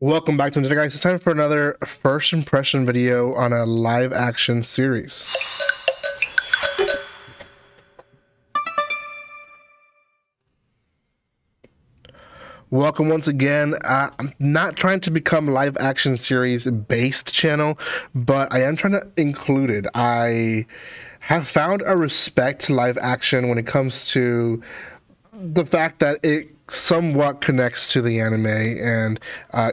Welcome back to the guys. It's time for another first impression video on a live action series. Welcome once again. I'm not trying to become a live action series based channel, but I am trying to include it. I have found a respect to live action when it comes to the fact that it somewhat connects to the anime, and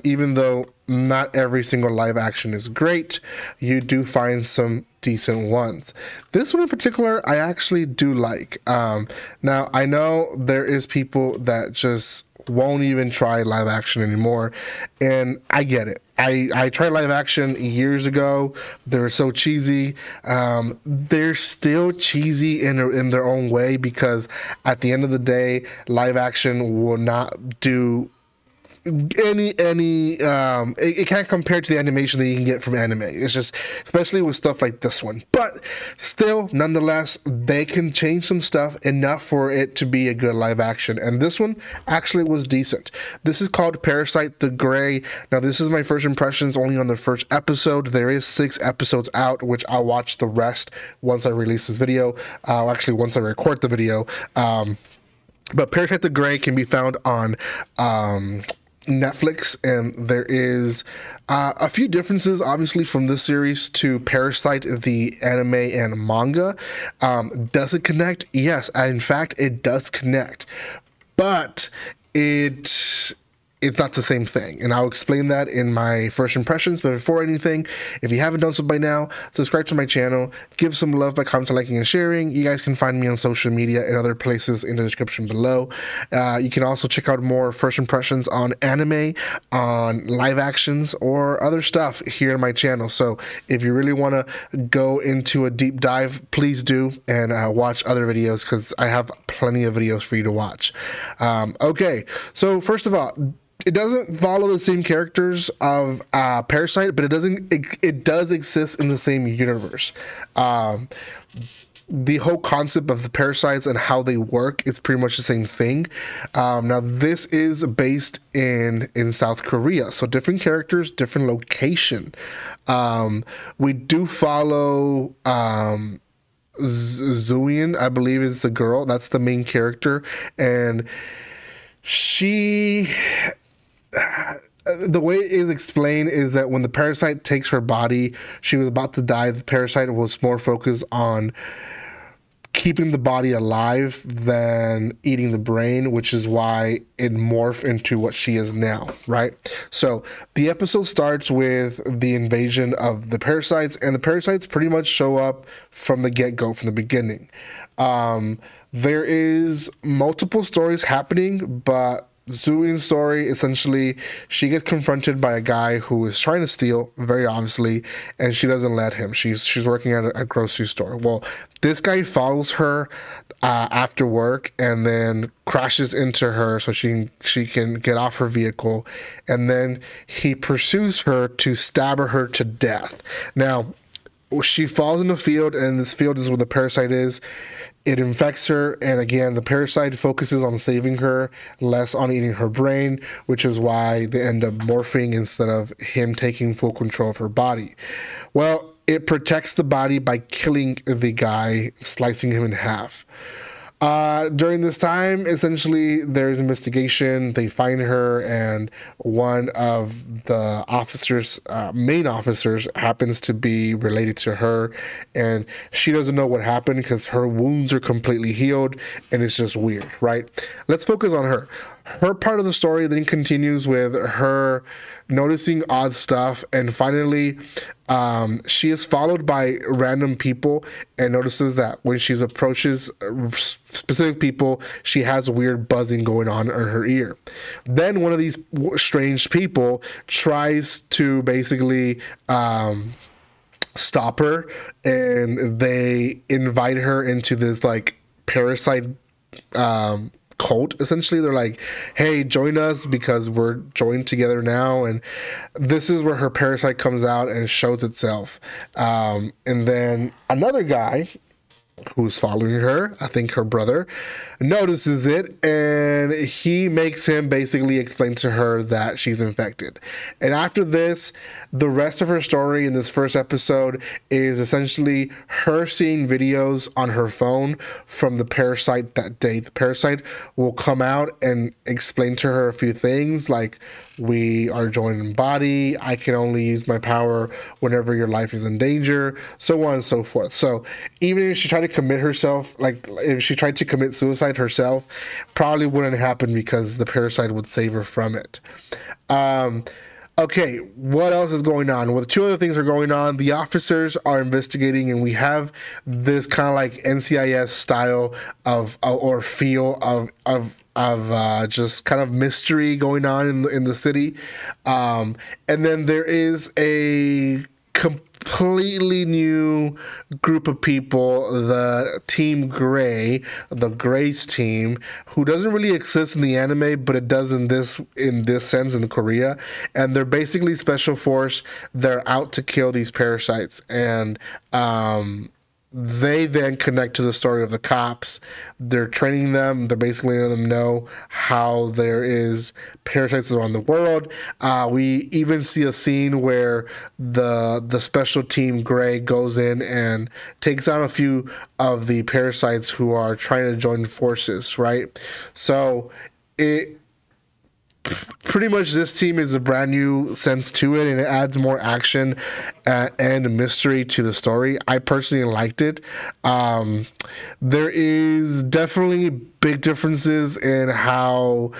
even though not every single live action is great, you do find some decent ones. This one in particular I actually do like. Now I know there is people that just won't even try live action anymore, and I get it. I tried live action years ago. They were so cheesy. They're still cheesy in their own way, because at the end of the day, live action will not do it can't compare to the animation that you can get from anime. It's just, especially with stuff like this one, but still, nonetheless, they can change some stuff enough for it to be a good live action, and this one actually was decent. This is called Parasyte the Gray. Now this is my first impressions only on the first episode. There is 6 episodes out, which I'll watch the rest once I release this video, actually once I record the video. But Parasyte the Gray can be found on Netflix, and there is a few differences obviously from this series to Parasyte the anime and manga. Does it connect? Yes, in fact it does connect, but it's not the same thing, and I'll explain that in my first impressions. But before anything, if you haven't done so by now, subscribe to my channel, give some love by commenting, liking, and sharing. You guys can find me on social media and other places in the description below. You can also check out more first impressions on anime, on live actions, or other stuff here on my channel. So if you really want to go into a deep dive, please do, and watch other videos, because I have plenty of videos for you to watch. Okay, so first of all, it doesn't follow the same characters of Parasyte, but it does exist in the same universe. The whole concept of the parasites and how they work is pretty much the same thing. Now this is based in South Korea, so different characters, different location. We do follow Zoon, I believe is the girl. That's the main character, and she, the way it is explained is that when the parasite takes her body, she was about to die. The parasite was more focused on keeping the body alive than eating the brain, which is why it morphed into what she is now, right? So the episode starts with the invasion of the parasites, and the parasites pretty much show up from the get-go, from the beginning. There is multiple stories happening, but Zoon's story, essentially, she gets confronted by a guy who is trying to steal, very obviously, and she doesn't let him. She's working at a grocery store. Well, this guy follows her after work and then crashes into her so she can get off her vehicle, and then he pursues her to stab her to death. Now, she falls in the field, and this field is where the parasite is. It infects her, and again, the parasite focuses on saving her, less on eating her brain, which is why they end up morphing instead of him taking full control of her body. Well, it protects the body by killing the guy, slicing him in half. During this time, essentially, there's investigation. They find her, and one of the officers, main officers, happens to be related to her, and she doesn't know what happened because her wounds are completely healed, and it's just weird, right? Let's focus on her. Her part of the story then continues with her noticing odd stuff, and finally she is followed by random people and notices that when she approaches specific people, she has weird buzzing going on in her ear. Then one of these strange people tries to basically stop her, and they invite her into this like parasite cult. Essentially, they're like, hey, join us because we're joined together now. And this is where her parasite comes out and shows itself. And then another guy who's following her, I think her brother, notices it, and he makes him basically explain to her that she's infected. And after this, the rest of her story in this first episode is essentially her seeing videos on her phone from the Parasyte that day. The Parasyte will come out and explain to her a few things like, we are joined in body, I can only use my power whenever your life is in danger, so on and so forth. So even if she tried to commit herself, like if she tried to commit suicide herself, probably wouldn't happen because the Parasyte would save her from it. Okay, what else is going on? Well, two other things are going on. The officers are investigating, and we have this kind of like NCIS style of or feel of just kind of mystery going on in the city. And then there is a completely new group of people, the Team Grey, the Grey's team, who doesn't really exist in the anime, but it does in this sense in Korea. And they're basically special force. They're out to kill these parasites, and they then connect to the story of the cops. They're training them. They're basically letting them know how there is parasites around the world. We even see a scene where the special team Grey goes in and takes on a few of the parasites who are trying to join forces, right? So pretty much this team is a brand new sense to it, and it adds more action and mystery to the story. I personally liked it. There is definitely big differences in how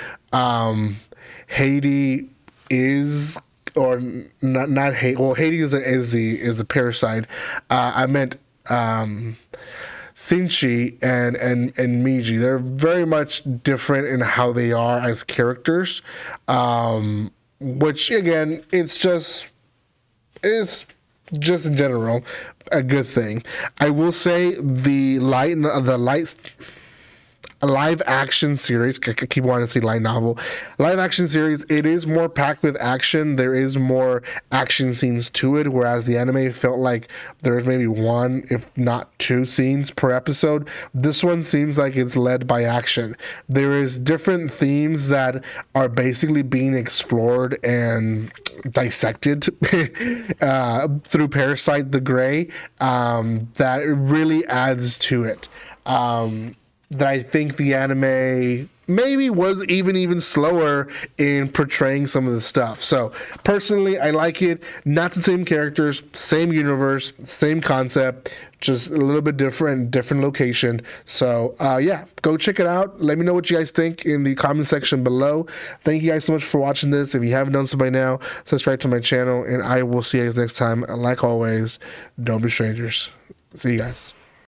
Haiti is, or not Haiti. Well, Haiti is the parasite. I meant Sinchi and Miji. They're very much different in how they are as characters, which again, it's just in general a good thing. I will say the live action series, I keep wanting to say light novel, live action series, it is more packed with action. There is more action scenes to it, whereas the anime felt like there's maybe one, if not two scenes per episode. This one seems like it's led by action. There is different themes that are basically being explored and dissected through Parasyte the Grey, that really adds to it. That I think the anime maybe was even slower in portraying some of the stuff. So personally, I like it. Not the same characters, same universe, same concept, just a little bit different location. So yeah, go check it out. Let me know what you guys think in the comment section below. Thank you guys so much for watching this. If you haven't done so by now, subscribe to my channel, and I will see you guys next time. And like always, don't be strangers. See you guys.